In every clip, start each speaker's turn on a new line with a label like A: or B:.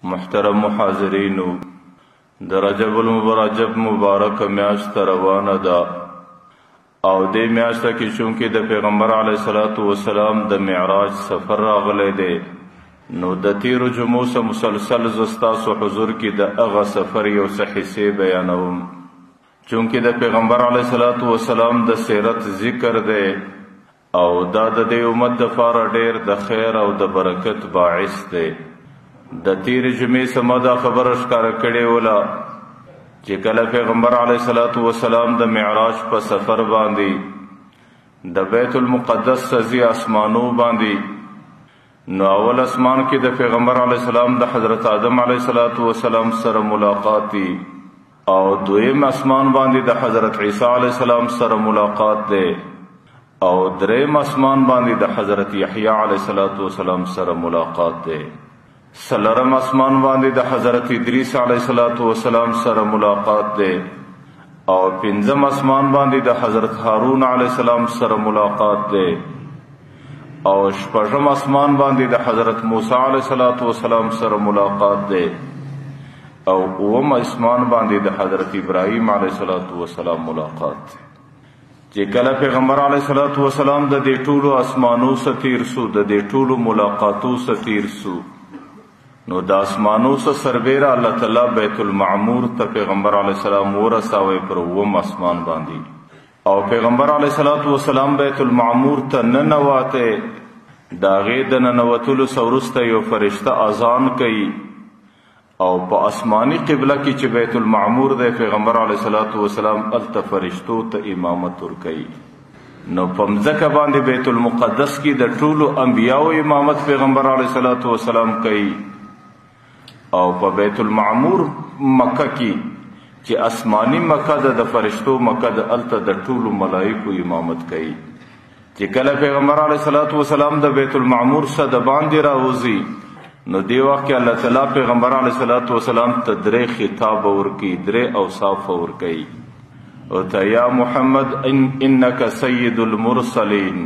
A: محترم حاضرینو، د رجب المبارک مبارک میاشت روانه ده او دې میاشته کې چونکې د پیغمبر علیه الصلاة والسلام د معراج سفر راغلی دی، نو د تیرو جمعو څخه مسلسل زه ستاسو حضور کې د هغه سفر یو څه حصې بیانوم. چونکې د پیغمبر علیه الصلاة والسلام د سیرت ذکر دی او دا د دې امت دپاره ډېر د خیر او د برکت باعث دی. د تیرې جمعې څخه ما دا خبره ښکاره کړې وله چې کله پیغمبر علیه الصلاة والسلام د معراج په سفر باندې د بیت المقدس څخه اسمانو باندې، نو اول اسمان کې د پیغمبر علیه السلام د حضرت آدم علیه الصلاة والسلام سره ملاقات دی او دویم اسمان باندې د حضرت عیسی علیه السلام سره ملاقات دی او دریم اسمان باندې د حضرت یحیی علیه الصلاة والسلام سره ملاقات دی. څلورم اسمان باندې د حضرت ادریس علیه الصلاة والسلام سره ملاقات دی او پنځم اسمان باندې د حضرت هارون علیه السلام سره ملاقات دی او شپږم اسمان باندې د حضرت موسی علیه الصلاة والسلام سره ملاقات دی او اووم اسمان باندې د حضرت ابراهیم علیه الصلاة والسلام ملاقات دی. چې کله پیغمبر علیه الصلاة والسلام د دې ټولو اسمانو څخه تیر سو، د دې ټولو ملاقاتو څخه تیر سو، نو د اسمانو څخه سربیره الله تعالی بیت المعمور ته پیغمبر علیه السلام ورساوی پر اووم اسمان باندې او پیغمبر علیه الصلاة والسلام بیت المعمور ته ننوته. د هغې د ننوتلو څخه وروسته یو فرشته اذان کوي او په آسماني قبله کې چې بیت المعمور دی، پیغمبر علیه الصلاة والسلام هلته فرشتو ته امامت ورکوي. نو په مځکه باندې بیت المقدس کې د ټولو انبیاو امامت پیغمبر علیه الصلاة والسلام کوي او په بیت المعمور مکه کې چې آسماني مکه ده، د فرشتو مکه ده، هلته د ټولو ملایکو امامت کوي. چې کله پیغمبر علیه الصلاة والسلام د بیت المعمور څخه د باندې راوځي، نو دې وخت کې الله تعالی پیغمبر علیه الصلاة والسلام ته درې خطاب ورکوي، درې اوصاف ورکوي او ته یا محمد انک سید المرسلین،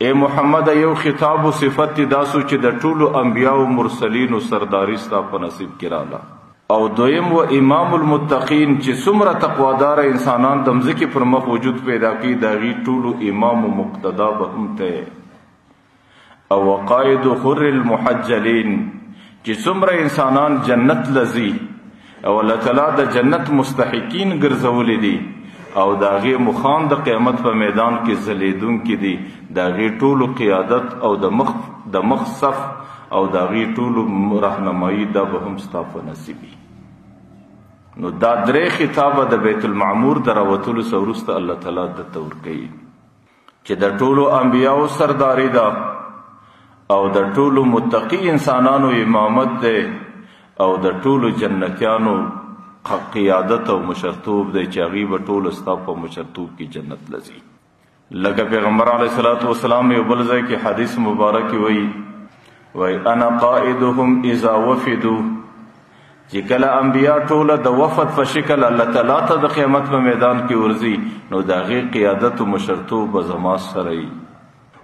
A: اے محمد یو خطاب و صفت دی داسو چې د ټولو انبیاء و مرسلین و سرداری ستا په نصیب کې راله او دویم و امام المتقین چې څومره تقوادار انسانان د مځکې پر مخ وجود پیدا کړي د هغې ټولو امام و مقتدا به هم ته او وقائد خر المحجلین چې څومره انسانان جنت لځي او الله تعالی د جنت مستحقین ګرځولي دي او د هغې مخان د قیامت په میدان کې ځلیدونکي دي، د هغې ټولو قیادت او د مخ صف او د هغې ټولو رهنمایي دا به هم ستا په نصیب وي. نو دا درې خطابه د بیت المعمور د راوتلو څخه وروسته الله تعالی درته ورکوي چې د ټولو انبیاو سرداري ده او د ټولو متقي انسانانو امامت دی او د ټولو جنتیانو قیادت او مشرتوب دی چې هغوی به ټول ستا په مشرتوب کې جنت لځي. لکه پیغمبر علیه الصلاة والسلام یو بل ځای کې حدیث مبارک وایي انا قائدهم اذا وفدوا، چې کله انبیا ټوله د وفد په شکل الله تعالی ته د قیامت په میدان کې ورځي، نو د هغې قیادت و مشرتوب به زما سره وي.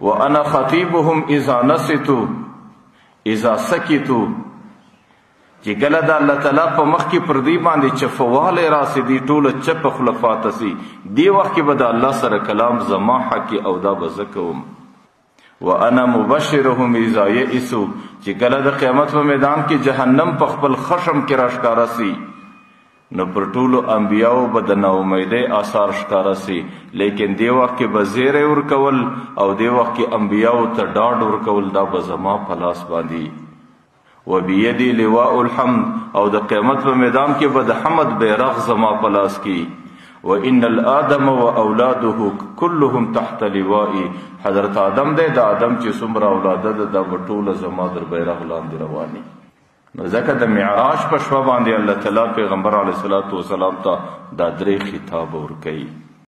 A: وانا خطیبهم اذا نصتوا اذا سکتوا، چې کله د الله تعالی په مخ کې پر دوی باندې چپوالی راسي، دوی ټوله چپ خوله پاته سي، دې وخت کې به د الله سره کلام زما حق او دا به زه کوم. وانا مبشرهم اذا یئسوا، چې کله د قیامت په میدان کې جهنم په خپل خشم کې راښکاره سي، نو پر ټولو انبیاو به د ناامیدۍ آثار ښکاره سي، لیکن دې وخت کې به زیری ورکول او دې وخت کې انبیاو ته ډاډ ورکول دا به زما په لاس باندې وبیدی لواء الحمد، او د قیامت په میدان کې به د حمد بیرغ زما په لاس کې وان الادم واولاده كلهم تحت لوائي، حضرت آدم دی، د آدم چې څومره اولاده ده دا به ټوله زما در بیرغ لاندې رواني. نو ځکه د معراج په شپه باندې الله تعالی پیغمبر علیه الصلاة والسلام ته دا درې خطاب ورکوي.